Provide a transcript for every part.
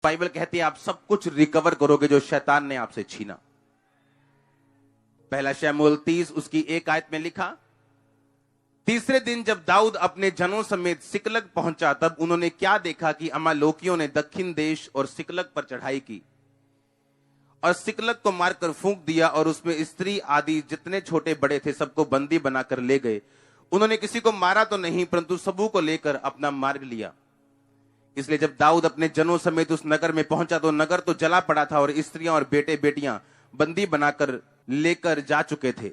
Bible कहती है आप सब कुछ रिकवर करोगे जो शैतान ने आपसे छीना। पहला शमूएल 30 उसकी 1 आयत में लिखा, तीसरे दिन जब दाऊद अपने जनों समेत सिकलग पहुंचा तब उन्होंने क्या देखा कि अमालेकियों ने दक्षिण देश और सिकलग पर चढ़ाई की और सिकलग को मारकर फूंक दिया और उसमें स्त्री आदि जितने छोटे बड़े थे सबको बंदी बनाकर ले गए। उन्होंने किसी को मारा तो नहीं परंतु सबू को लेकर अपना मार्ग लिया। इसलिए जब दाऊद अपने जनों समेत उस नगर में पहुंचा तो नगर तो जला पड़ा था और स्त्रियां और बेटे बेटियां बंदी बनाकर लेकर जा चुके थे।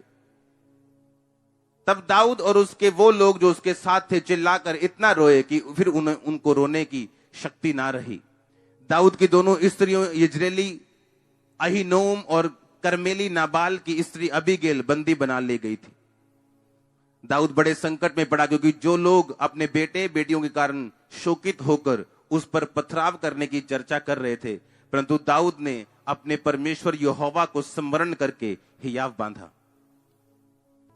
तब दाऊद और उसके वो लोग जो उसके साथ थे चिल्लाकर इतना रोए कि फिर उनको रोने की शक्ति ना रही। दाऊद की दोनों स्त्रियों यजरेली अहीनोम और करमेली नाबाल की स्त्री अबीगेल बंदी बना ले गई थी। दाऊद बड़े संकट में पड़ा क्योंकि जो लोग अपने बेटे बेटियों के कारण शोकित होकर उस पर पथराव करने की चर्चा कर रहे थे, परंतु दाऊद ने अपने परमेश्वर यहोवा को स्मरण करके हियाव बांधा।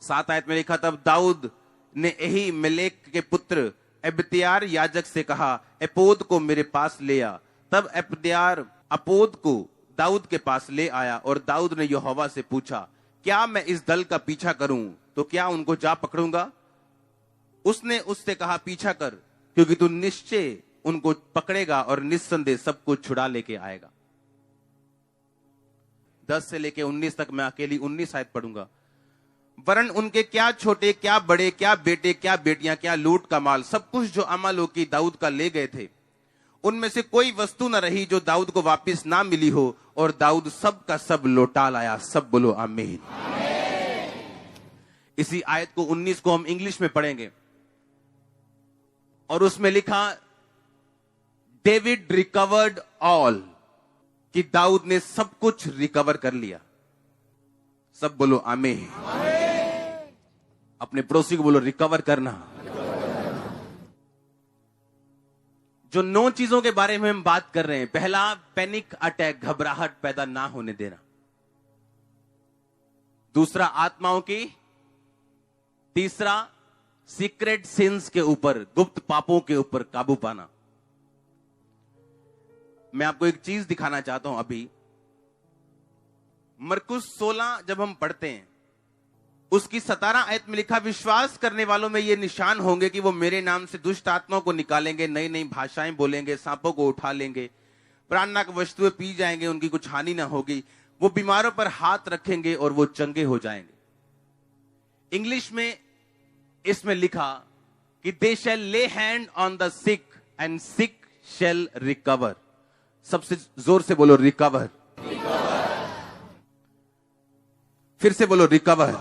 7 आयत में लिखा, तब दाऊद ने यही मेलेक के पुत्र एब्यातार याजक से कहा, एपोद को मेरे पास ले आ। तब एब्यातार अपोद को दाऊद के पास ले आया और दाऊद ने यहोवा से पूछा, क्या मैं इस दल का पीछा करूं तो क्या उनको जा पकड़ूंगा? उसने उससे कहा, पीछा कर, क्योंकि तू निश्चय उनको पकड़ेगा और निस्संदेह सब कुछ छुड़ा लेके आएगा। 10 से लेके 19 तक मैं अकेली 19 आयत पढ़ूंगा। वरन उनके क्या छोटे क्या बड़े क्या बेटे क्या बेटियां क्या लूट का माल सब कुछ जो अमालेकी दाऊद का ले गए थे, उनमें से कोई वस्तु न रही जो दाऊद को वापस ना मिली हो, और दाऊद सब का सब लौटा लाया। सब बोलो आमीन। इसी आयत को 19 को हम इंग्लिश में पढ़ेंगे और उसमें लिखा, डेविड रिकवर्ड ऑल, कि दाऊद ने सब कुछ रिकवर कर लिया। सब बोलो आमीन। अपने पड़ोसी को बोलो रिकवर करना। जो 9 चीजों के बारे में हम बात कर रहे हैं, पहला पैनिक अटैक, घबराहट पैदा ना होने देना। दूसरा आत्माओं की, तीसरा सीक्रेट सिंस के ऊपर, गुप्त पापों के ऊपर काबू पाना। मैं आपको एक चीज दिखाना चाहता हूं। अभी मरकुस 16 जब हम पढ़ते हैं उसकी 17 आयत में लिखा, विश्वास करने वालों में ये निशान होंगे कि वो मेरे नाम से दुष्ट आत्माओं को निकालेंगे, नई नई भाषाएं बोलेंगे, सांपों को उठा लेंगे, प्राणनाक वस्तुएं पी जाएंगे, उनकी कुछ हानि ना होगी, वो बीमारों पर हाथ रखेंगे और वो चंगे हो जाएंगे। इंग्लिश में इसमें लिखा कि they shall lay hand on the sick and sick shall recover. सबसे जोर से बोलो रिकवर। फिर से बोलो रिकवर।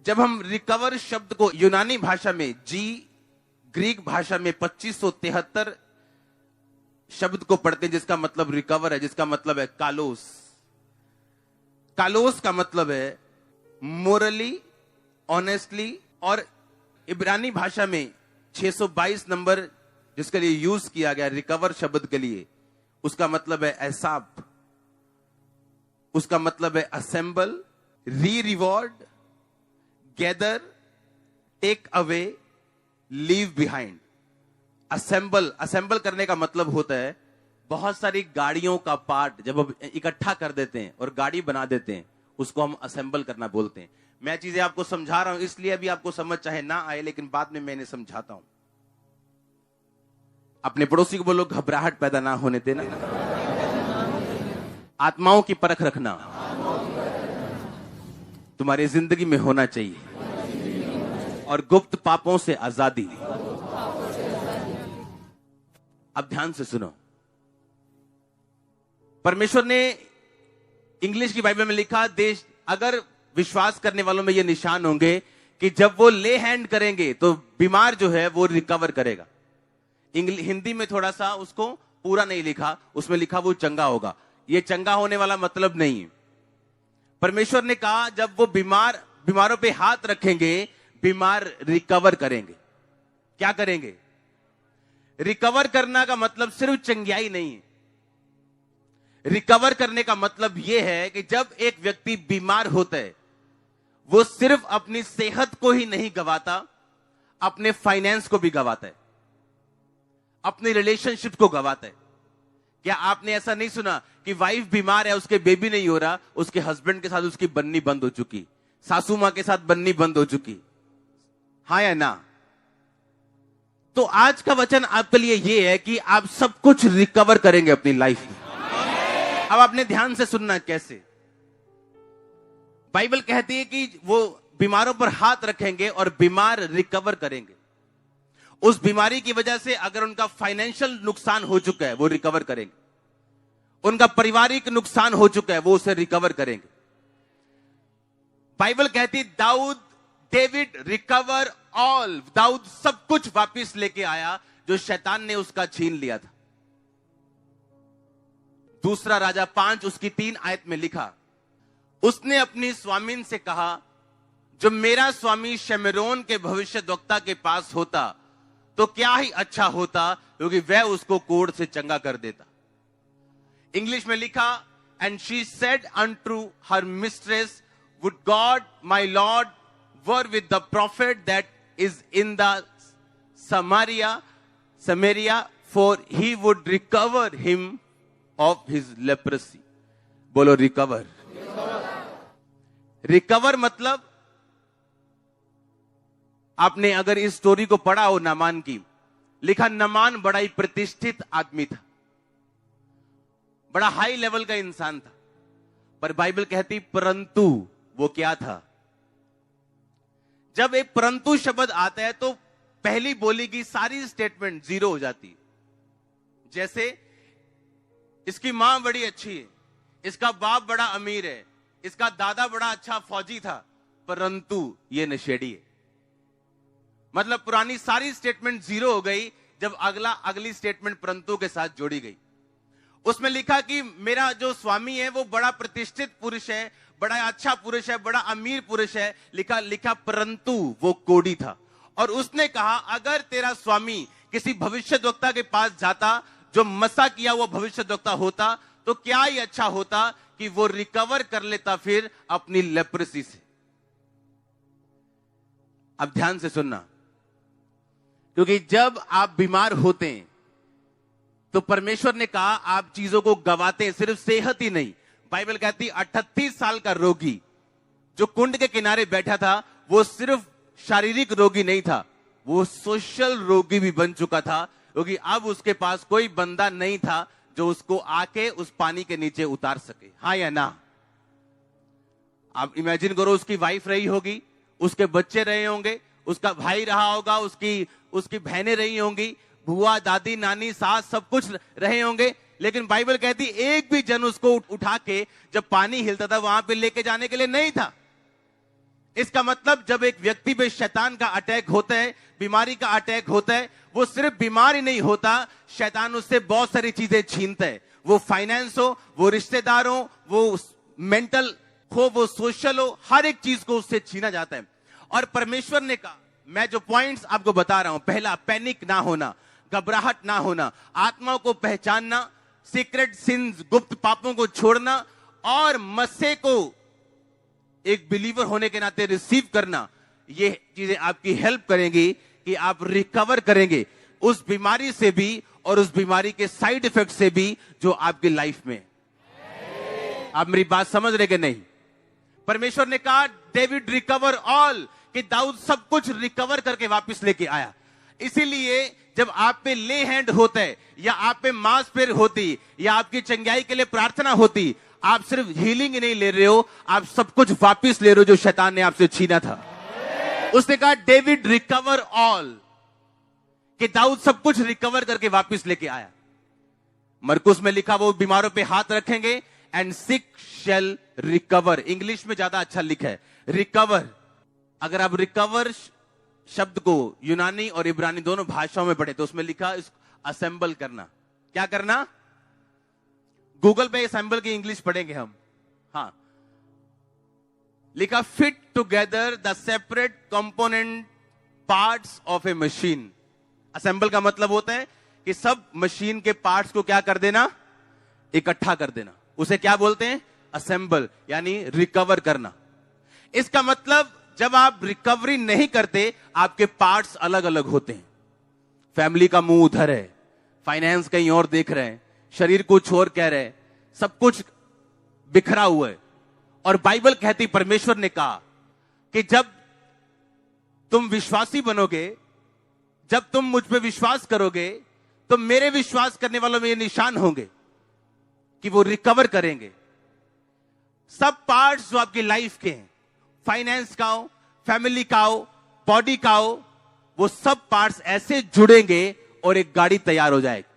जब हम रिकवर शब्द को यूनानी भाषा में ग्रीक भाषा में 2573 शब्द को पढ़ते हैं जिसका मतलब रिकवर है, जिसका मतलब है कालोस। कालोस का मतलब है मोरली, ऑनेस्टली, और इब्रानी भाषा में 622 नंबर जिसके लिए यूज किया गया रिकवर शब्द के लिए, उसका मतलब है एसाप, उसका मतलब है assemble, reward, gather, take away, leave behind. Assemble करने का मतलब होता है बहुत सारी गाड़ियों का पार्ट जब हम इकट्ठा कर देते हैं और गाड़ी बना देते हैं, उसको हम असेंबल करना बोलते हैं। मैं चीजें आपको समझा रहा हूं इसलिए अभी आपको समझ चाहे ना आए, लेकिन बाद में मैंने समझाता हूं। अपने पड़ोसी को बोलो घबराहट पैदा ना होने देना। आत्माओं की परख रखना तुम्हारी जिंदगी में होना चाहिए, और गुप्त पापों से आजादी। अब ध्यान से सुनो, परमेश्वर ने इंग्लिश की बाइबल में लिखा, देश अगर विश्वास करने वालों में ये निशान होंगे कि जब वो ले हैंड करेंगे तो बीमार जो है वो रिकवर करेगा। हिंदी में थोड़ा सा उसको पूरा नहीं लिखा, उसमें लिखा वो चंगा होगा। ये चंगा होने वाला मतलब नहीं। परमेश्वर ने कहा जब वो बीमारों पे हाथ रखेंगे बीमार रिकवर करेंगे। क्या करेंगे? रिकवर करना का मतलब सिर्फ चंगियाई नहीं है। रिकवर करने का मतलब यह है कि जब एक व्यक्ति बीमार होता है वो सिर्फ अपनी सेहत को ही नहीं गवाता, अपने फाइनेंस को भी गवाता है, अपनी रिलेशनशिप को गवाता है। क्या आपने ऐसा नहीं सुना कि वाइफ बीमार है, उसके बेबी नहीं हो रहा, उसके हस्बैंड के साथ उसकी बननी बंद हो चुकी, सासू मां के साथ बननी बंद हो चुकी? हाँ या ना? तो आज का वचन आपके लिए यह है कि आप सब कुछ रिकवर करेंगे अपनी लाइफ में। अब आपने ध्यान से सुनना कैसे। बाइबल कहती है कि वो बीमारों पर हाथ रखेंगे और बीमार रिकवर करेंगे। उस बीमारी की वजह से अगर उनका फाइनेंशियल नुकसान हो चुका है वो रिकवर करेंगे, उनका पारिवारिक नुकसान हो चुका है वो उसे रिकवर करेंगे। बाइबल कहती दाऊद, डेविड रिकवर ऑल, दाऊद सब कुछ वापस लेके आया जो शैतान ने उसका छीन लिया था। दूसरा राजा 5 उसकी 3 आयत में लिखा, उसने अपनी स्वामीन से कहा, जो मेरा स्वामी शमरोन के भविष्यद्वक्ता के पास होता तो क्या ही अच्छा होता, क्योंकि वह उसको कोढ़ से चंगा कर देता। इंग्लिश में लिखा, and she said unto her mistress, would God my lord were with the profit that is in the Samaria, for he would recover him of his leprosy. बोलो रिकवर। रिकवर मतलब, आपने अगर इस स्टोरी को पढ़ा हो नामान की, लिखा नामान बड़ा ही प्रतिष्ठित आदमी था, बड़ा हाई लेवल का इंसान था, पर बाइबल कहती परंतु वो क्या था। जब एक परंतु शब्द आता है तो पहली बोली की सारी स्टेटमेंट जीरो हो जाती है। जैसे इसकी मां बड़ी अच्छी है, इसका बाप बड़ा अमीर है, इसका दादा बड़ा अच्छा फौजी था, परंतु ये नशेड़ी है। मतलब पुरानी सारी स्टेटमेंट जीरो हो गई जब अगली स्टेटमेंट परंतु के साथ जोड़ी गई। उसमें लिखा कि मेरा जो स्वामी है वो बड़ा प्रतिष्ठित पुरुष है, बड़ा अच्छा पुरुष है, बड़ा अमीर पुरुष है, लिखा परंतु वो कोढ़ी था। और उसने कहा अगर तेरा स्वामी किसी भविष्यद्वक्ता के पास जाता जो मसा किया हुआ भविष्यद्वक्ता होता तो क्या ही अच्छा होता कि वो रिकवर कर लेता फिर अपनी लेप्रेसी से। अब ध्यान से सुनना, क्योंकि जब आप बीमार होते हैं तो परमेश्वर ने कहा आप चीजों को गवाते हैं, सिर्फ सेहत ही नहीं। बाइबल कहती 38 साल का रोगी जो कुंड के किनारे बैठा था वो सिर्फ शारीरिक रोगी नहीं था, वो सोशल रोगी भी बन चुका था, क्योंकि अब उसके पास कोई बंदा नहीं था जो उसको आके उस पानी के नीचे उतार सके। हाँ या ना? आप इमेजिन करो, उसकी वाइफ रही होगी, उसके बच्चे रहे होंगे, उसका भाई रहा होगा, उसकी बहनें रही होंगी, बुआ, दादी, नानी, सास सब कुछ रहे होंगे, लेकिन बाइबल कहती एक भी जन उसको उठा के जब पानी हिलता था वहां पे लेके जाने के लिए नहीं था। इसका मतलब जब एक व्यक्ति पे शैतान का अटैक होता है, बीमारी का अटैक होता है, वो सिर्फ बीमार ही नहीं होता, शैतान उससे बहुत सारी चीजें छीनता है। वो फाइनेंस हो, वो रिश्तेदार हो, वो मेंटल हो, वो सोशल हो, हर एक चीज को उससे छीना जाता है। और परमेश्वर ने कहा, मैं जो पॉइंट्स आपको बता रहा हूं, पहला पैनिक ना होना, घबराहट ना होना, आत्माओं को पहचानना, सीक्रेट सिंस, गुप्त पापों को छोड़ना और मस्से को एक बिलीवर होने के नाते रिसीव करना, ये चीजें आपकी हेल्प करेंगी कि आप रिकवर करेंगे उस बीमारी से भी और उस बीमारी के साइड इफेक्ट से भी जो आपकी लाइफ में। आप मेरी बात समझ रहे कि नहीं? परमेश्वर ने कहा डेविड रिकवर ऑल, कि दाऊद सब कुछ रिकवर करके वापस लेके आया। इसीलिए जब आप पे ले हैंड होता है या आप पे मांस पेर होती या आपकी चंगाई के लिए प्रार्थना होती, आप सिर्फ हीलिंग ही नहीं ले रहे हो, आप सब कुछ वापस ले रहे हो जो शैतान ने आपसे छीना था। उसने कहा डेविड रिकवर ऑल, कि दाऊद सब कुछ रिकवर करके वापस लेके आया। मरकुस में लिखा वो बीमारों पे हाथ रखेंगे and sick shall recover. English में ज्यादा अच्छा लिखा है रिकवर। अगर आप रिकवर शब्द को यूनानी और इब्रानी दोनों भाषाओं में पढ़े तो उसमें लिखा असेंबल करना। क्या करना? गूगल पे असेंबल की इंग्लिश पढ़ेंगे हम। हाँ, लिखा fit together the separate component parts of A machine. Assemble का मतलब होता है कि सब मशीन के पार्ट्स को क्या कर देना? इकट्ठा कर देना। उसे क्या बोलते हैं? असेंबल, यानी रिकवर करना। इसका मतलब जब आप रिकवरी नहीं करते, आपके पार्ट्स अलग अलग होते हैं। फैमिली का मुंह उधर है, फाइनेंस कहीं और देख रहे हैं, शरीर कुछ और कह रहे हैं, सब कुछ बिखरा हुआ है। और बाइबल कहती, परमेश्वर ने कहा कि जब तुम विश्वासी बनोगे, जब तुम मुझ पे विश्वास करोगे, तो मेरे विश्वास करने वालों में ये निशान होंगे कि वो रिकवर करेंगे। सब पार्ट्स जो आपकी लाइफ के हैं, फाइनेंस का हो, फैमिली का हो, बॉडी का हो, वो सब पार्ट्स ऐसे जुड़ेंगे और एक गाड़ी तैयार हो जाएगी।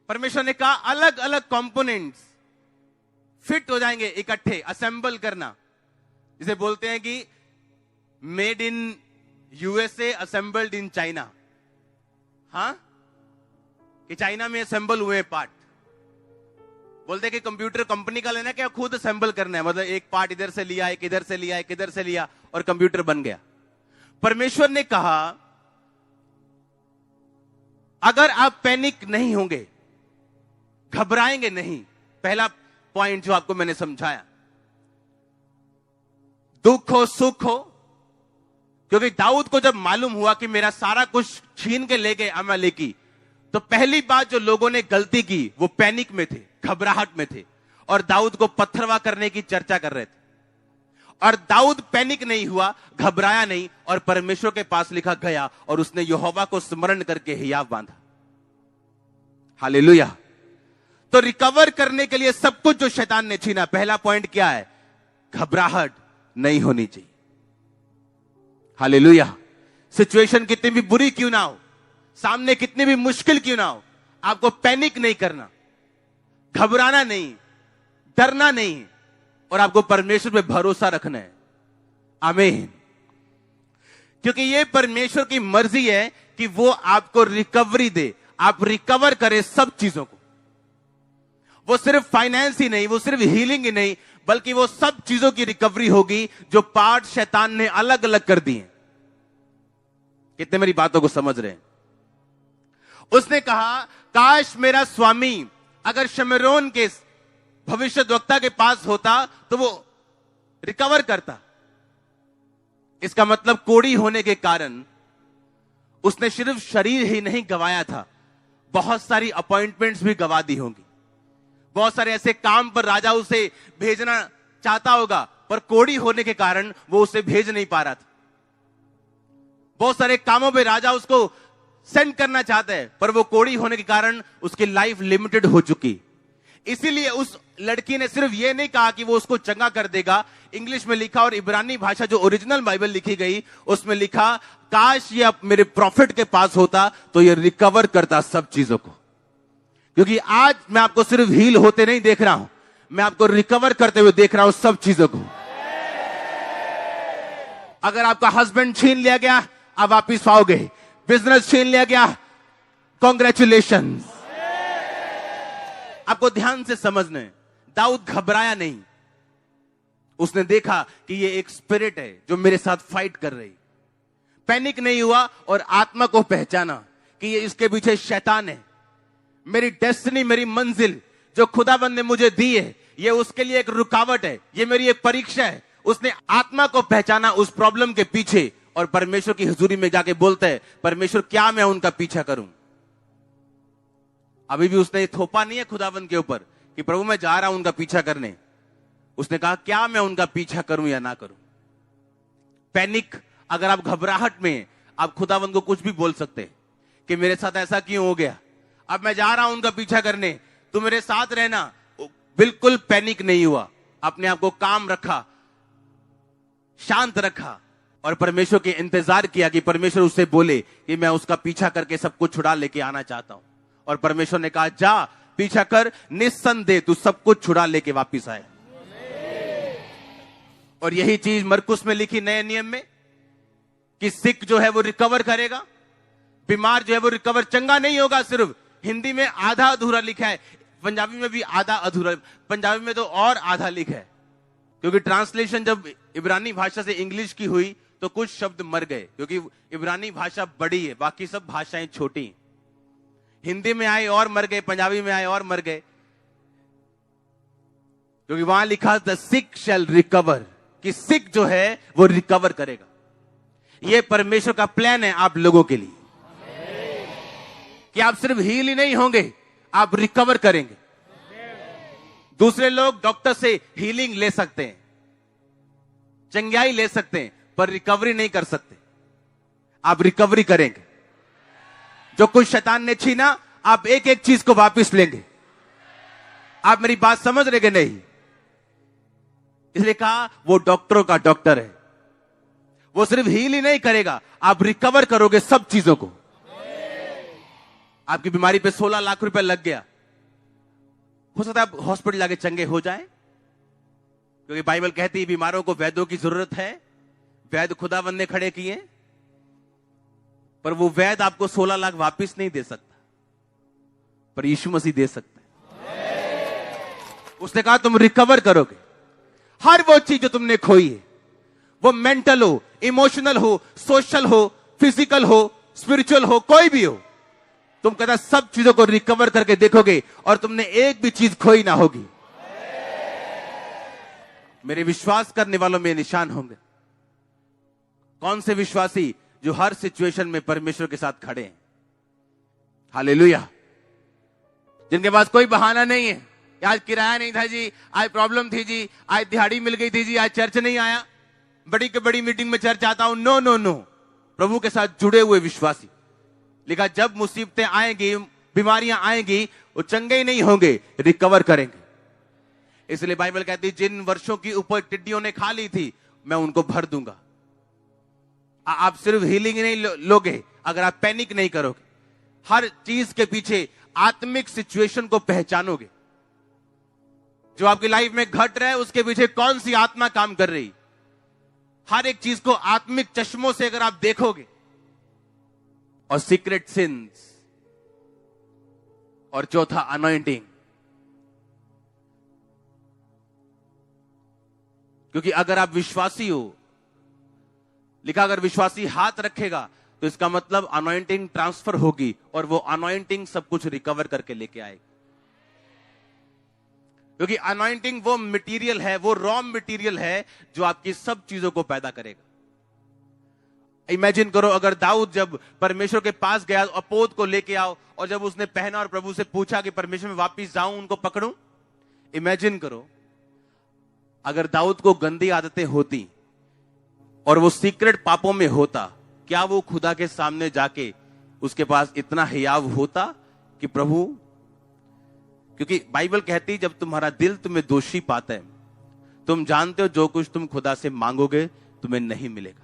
परमेश्वर ने कहा अलग अलग कंपोनेंट्स फिट हो जाएंगे, इकट्ठे असेंबल करना, जिसे बोलते हैं कि made in USA assembled in China. हाँ, कि चाइना में असेंबल हुए पार्ट। बोलते हैं कि कंप्यूटर कंपनी का लेना क्या, खुद असेंबल करना है, मतलब एक पार्ट इधर से लिया, एक इधर से लिया, एक इधर से लिया और कंप्यूटर बन गया। परमेश्वर ने कहा अगर आप पैनिक नहीं होंगे, घबराएंगे नहीं, पहला पॉइंट जो आपको मैंने समझाया, दुख हो सुख हो, क्योंकि दाऊद को जब मालूम हुआ कि मेरा सारा कुछ छीन के ले गए अमालेकी, तो पहली बात जो लोगों ने गलती की वो पैनिक में थे, घबराहट में थे और दाऊद को पत्थरवा करने की चर्चा कर रहे थे। और दाऊद पैनिक नहीं हुआ, घबराया नहीं और परमेश्वर के पास लिखा गया और उसने यहोवा को स्मरण करके हियाव बांधा। हालेलुया। तो रिकवर करने के लिए सब कुछ जो शैतान ने छीना, पहला पॉइंट क्या है, घबराहट नहीं होनी चाहिए। हालेलुया। सिचुएशन कितनी भी बुरी क्यों ना हो, सामने कितनी भी मुश्किल क्यों ना हो, आपको पैनिक नहीं करना, घबराना नहीं, डरना नहीं और आपको परमेश्वर पे भरोसा रखना है। आमीन। क्योंकि ये परमेश्वर की मर्जी है कि वो आपको रिकवरी दे, आप रिकवर करें सब चीजों को। वो सिर्फ फाइनेंस ही नहीं, वो सिर्फ हीलिंग ही नहीं, बल्कि वो सब चीजों की रिकवरी होगी जो पार्ट शैतान ने अलग अलग कर दिए। कितने मेरी बातों को समझ रहे हैं? उसने कहा काश मेरा स्वामी अगर शमरोन के भविष्यद्वक्ता के पास होता तो वो रिकवर करता। इसका मतलब कोढ़ी होने के कारण उसने सिर्फ शरीर ही नहीं गंवाया था, बहुत सारी अपॉइंटमेंट्स भी गंवा दी होंगी। बहुत सारे ऐसे काम पर राजा उसे भेजना चाहता होगा, पर कोढ़ी होने के कारण वो उसे भेज नहीं पा रहा था। बहुत सारे कामों पे राजा उसको सेंड करना चाहता है, पर वो कोढ़ी होने के कारण उसकी लाइफ लिमिटेड हो चुकी। इसीलिए उस लड़की ने सिर्फ ये नहीं कहा कि वो उसको चंगा कर देगा। इंग्लिश में लिखा और इब्रानी भाषा जो ओरिजिनल बाइबल लिखी गई उसमें लिखा काश ये मेरे प्रॉफिट के पास होता तो ये रिकवर करता सब चीजों को। क्योंकि आज मैं आपको सिर्फ हील होते नहीं देख रहा हूं, मैं आपको रिकवर करते हुए देख रहा हूं सब चीजों को। अगर आपका हस्बैंड छीन लिया गया, आप वापिस पाओगे। बिजनेस छीन लिया गया, कॉन्ग्रेचुलेशन। आपको ध्यान से समझना है, दाऊद घबराया नहीं। उसने देखा कि ये एक स्पिरिट है जो मेरे साथ फाइट कर रही। पैनिक नहीं हुआ और आत्मा को पहचाना कि ये इसके पीछे शैतान है। मेरी डेस्टिनी, मेरी मंजिल जो खुदाबंद ने मुझे दी है, ये उसके लिए एक रुकावट है, ये मेरी एक परीक्षा है। उसने आत्मा को पहचाना उस प्रॉब्लम के पीछे और परमेश्वर की हुजूरी में जाके बोलता है, परमेश्वर क्या मैं उनका पीछा करूं? अभी भी उसने थोपा नहीं है खुदाबंद के ऊपर कि प्रभु मैं जा रहा हूं उनका पीछा करने। उसने कहा क्या मैं उनका पीछा करूं या ना करूं? पैनिक, अगर आप घबराहट में, आप खुदाबंद को कुछ भी बोल सकते हैं कि मेरे साथ ऐसा क्यों हो गया, अब मैं जा रहा हूं उनका पीछा करने, तू मेरे साथ रहना। बिल्कुल पैनिक नहीं हुआ, अपने आप को काम रखा, शांत रखा और परमेश्वर के इंतजार किया कि परमेश्वर उससे बोले कि मैं उसका पीछा करके सब कुछ छुड़ा लेके आना चाहता हूं। और परमेश्वर ने कहा जा पीछा कर, निस्संदेह तू सब कुछ छुड़ा लेके वापिस आए। और यही चीज मरकुस में लिखी नए नियम में कि सिक जो है वो रिकवर करेगा, बीमार जो है वो रिकवर, चंगा नहीं होगा। सिर्फ हिंदी में आधा अधूरा लिखा है, पंजाबी में भी आधा अधूरा, पंजाबी में तो और आधा लिखा है, क्योंकि ट्रांसलेशन जब इब्रानी भाषा से इंग्लिश की हुई तो कुछ शब्द मर गए, क्योंकि इब्रानी भाषा बड़ी है, बाकी सब भाषाएं छोटी। हिंदी में आए और मर गए, पंजाबी में आए और मर गए, क्योंकि वहां लिखा द सिक शैल रिकवर, कि सिक जो है वो रिकवर करेगा। यह परमेश्वर का प्लान है आप लोगों के लिए। कि आप सिर्फ हील ही नहीं होंगे, आप रिकवर करेंगे। दूसरे लोग डॉक्टर से हीलिंग ले सकते हैं, चंगाई ले सकते हैं, पर रिकवरी नहीं कर सकते। आप रिकवरी करेंगे। जो कुछ शैतान ने छीना, आप एक एक चीज को वापस लेंगे। आप मेरी बात समझ रहे कि नहीं? इसलिए कहा वो डॉक्टरों का डॉक्टर है। वो सिर्फ हील ही नहीं करेगा, आप रिकवर करोगे सब चीजों को। आपकी बीमारी पे 16 लाख रुपए लग गया, हो सकता है आप हॉस्पिटल जाके चंगे हो जाएं, क्योंकि बाइबल कहती है बीमारों को वैद्यों की जरूरत है। वैद्य खुदावंद ने खड़े किए, पर वो वैद्य आपको 16 लाख वापिस नहीं दे सकता, पर यीशु मसीह दे सकता है। उसने कहा तुम रिकवर करोगे। हर वो चीज जो तुमने खोई है, वो मेंटल हो, इमोशनल हो, सोशल हो, फिजिकल हो, स्पिरिचुअल हो, कोई भी हो, तुम कहता सब चीजों को रिकवर करके देखोगे और तुमने एक भी चीज खोई ना होगी। मेरे विश्वास करने वालों में निशान होंगे। कौन से विश्वासी जो हर सिचुएशन में परमेश्वर के साथ खड़े हैं? हालेलुया। जिनके पास कोई बहाना नहीं है, आज किराया नहीं था जी, आज प्रॉब्लम थी जी, आज दिहाड़ी मिल गई थी जी, आज चर्च नहीं आया, बड़ी के बड़ी मीटिंग में चर्च आता हूं। नो नो नो, प्रभु के साथ जुड़े हुए विश्वासी। लिखा जब मुसीबतें आएंगी, बीमारियां आएंगी, वो चंगे ही नहीं होंगे, रिकवर करेंगे। इसलिए बाइबल कहती है जिन वर्षों की उपज टिड्डियों ने खा ली थी, मैं उनको भर दूंगा। आप सिर्फ हीलिंग नहीं लोगे अगर आप पैनिक नहीं करोगे। हर चीज के पीछे आत्मिक सिचुएशन को पहचानोगे। जो आपकी लाइफ में घट रहा है, उसके पीछे कौन सी आत्मा काम कर रही। हर एक चीज को आत्मिक चश्मों से अगर आप देखोगे, और सीक्रेट सिंस, और चौथा अनॉइंटिंग। क्योंकि अगर आप विश्वासी हो, लिखा अगर विश्वासी हाथ रखेगा तो इसका मतलब अनॉइंटिंग ट्रांसफर होगी, और वो अनॉइंटिंग सब कुछ रिकवर करके लेके आएगी। क्योंकि अनॉइंटिंग वो मटेरियल है, वो रॉ मटेरियल है जो आपकी सब चीजों को पैदा करेगा। इमेजिन करो अगर दाऊद जब परमेश्वर के पास गया, अपोद को लेके आओ, और जब उसने पहना और प्रभु से पूछा कि परमेश्वर में वापिस जाऊं, उनको पकड़ूं। इमेजिन करो अगर दाऊद को गंदी आदतें होती और वो सीक्रेट पापों में होता, क्या वो खुदा के सामने जाके उसके पास इतना हियाव होता कि प्रभु, क्योंकि बाइबल कहती जब तुम्हारा दिल तुम्हें दोषी पाता है, तुम जानते हो जो कुछ तुम खुदा से मांगोगे तुम्हें नहीं मिलेगा।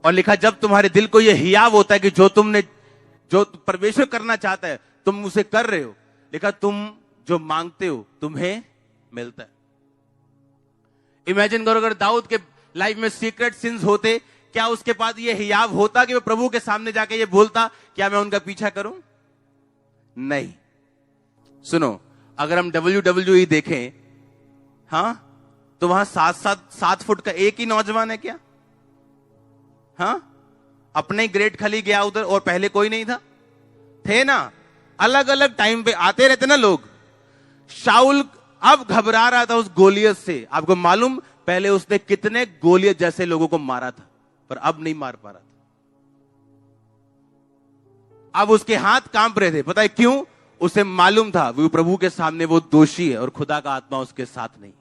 और लिखा जब तुम्हारे दिल को यह हियाव होता है कि जो परमेश्वर करना चाहता है तुम उसे कर रहे हो, लिखा तुम जो मांगते हो तुम्हें मिलता है। इमेजिन करो अगर दाऊद के लाइफ में सीक्रेट सिंस होते, क्या उसके पास ये हियाव होता कि वो प्रभु के सामने जाके ये बोलता क्या मैं उनका पीछा करूं? नहीं। सुनो, अगर हम WWE देखें, हां, तो वहां 7 फुट का एक ही नौजवान है क्या? हां, अपने ग्रेट खली गया उधर, और पहले कोई नहीं था? थे ना, अलग अलग टाइम पे आते रहते ना लोग। शाऊल अब घबरा रहा था उस गोलियत से। आपको मालूम पहले उसने कितने गोलियत जैसे लोगों को मारा था, पर अब नहीं मार पा रहा था। अब उसके हाथ कांप रहे थे। पता है क्यों? उसे मालूम था वो प्रभु के सामने वो दोषी है और खुदा का आत्मा उसके साथ नहीं।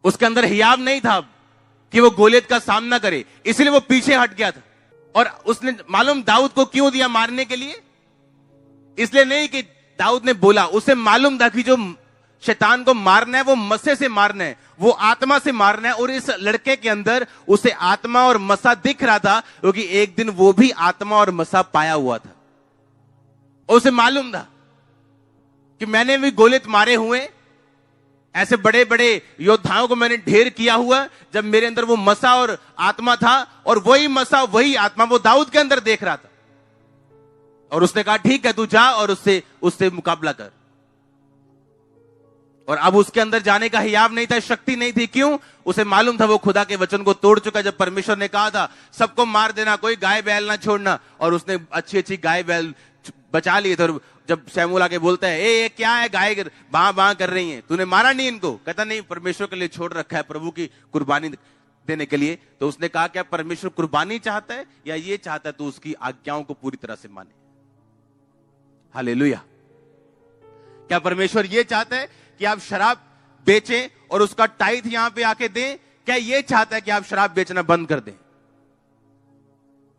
उसके अंदर हियाव नहीं था कि वो गोलियत का सामना करे, इसलिए वो पीछे हट गया था। और उसने मालूम दाऊद को क्यों दिया मारने के लिए? इसलिए नहीं कि दाऊद ने बोला, उसे मालूम था कि जो शैतान को मारना है वो मसे से मारना है, वो आत्मा से मारना है। और इस लड़के के अंदर उसे आत्मा और मसा दिख रहा था, क्योंकि एक दिन वो भी आत्मा और मसा पाया हुआ था। उसे मालूम था कि मैंने भी गोलियत मारे हुए, ऐसे बड़े बड़े योद्धाओं को मैंने ढेर किया हुआ, जब मेरे अंदर वो मसा और आत्मा था, और वही मसा वही आत्मा वो दाऊद के अंदर देख रहा था। और उसने कहा ठीक है, तू जा और उससे मुकाबला कर। और अब उसके अंदर जाने का हियाव नहीं था, शक्ति नहीं थी। क्यों? उसे मालूम था वो खुदा के वचन को तोड़ चुका। जब परमेश्वर ने कहा था सबको मार देना, कोई गाय बैल ना छोड़ना, और उसने अच्छी अच्छी गाय बैल बचा लिए थे। और जब शमूएल आके बोलता है ए क्या है, गाय बां बां कर रही हैं, तूने मारा नहीं इनको? कहता नहीं, परमेश्वर के लिए छोड़ रखा है, प्रभु की कुर्बानी। देने के लिए। तो उसने कहा क्या परमेश्वर कुर्बानी चाहता है या ये चाहता है तो उसकी आज्ञाओं को पूरी तरह से माने। हालेलुया। क्या परमेश्वर ये चाहता है कि आप शराब बेचें और उसका टाइथ यहां पे आके दें? क्या ये चाहता है कि आप शराब बेचना बंद कर दें?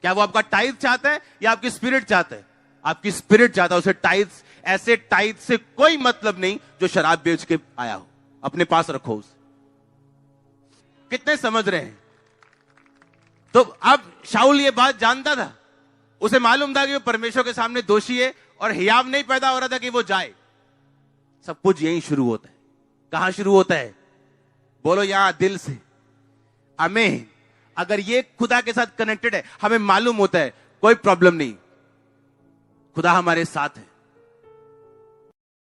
क्या वो आपका टाइथ चाहता है या आपकी स्पिरिट चाहता है? आपकी स्पिरिट चाहता है। उसे टाइथ, ऐसे टाइथ से कोई मतलब नहीं जो शराब बेच के आया हो, अपने पास रखो उसे। कितने समझ रहे हैं? तो अब शाऊल ये बात जानता था, उसे मालूम था कि वो परमेश्वर के सामने दोषी है और हियाव नहीं पैदा हो रहा था कि वो जाए। सब कुछ यहीं शुरू होता है। कहां शुरू होता है? बोलो यहां, दिल से। आमीन। अगर ये खुदा के साथ कनेक्टेड है, हमें मालूम होता है कोई प्रॉब्लम नहीं, खुदा हमारे साथ है।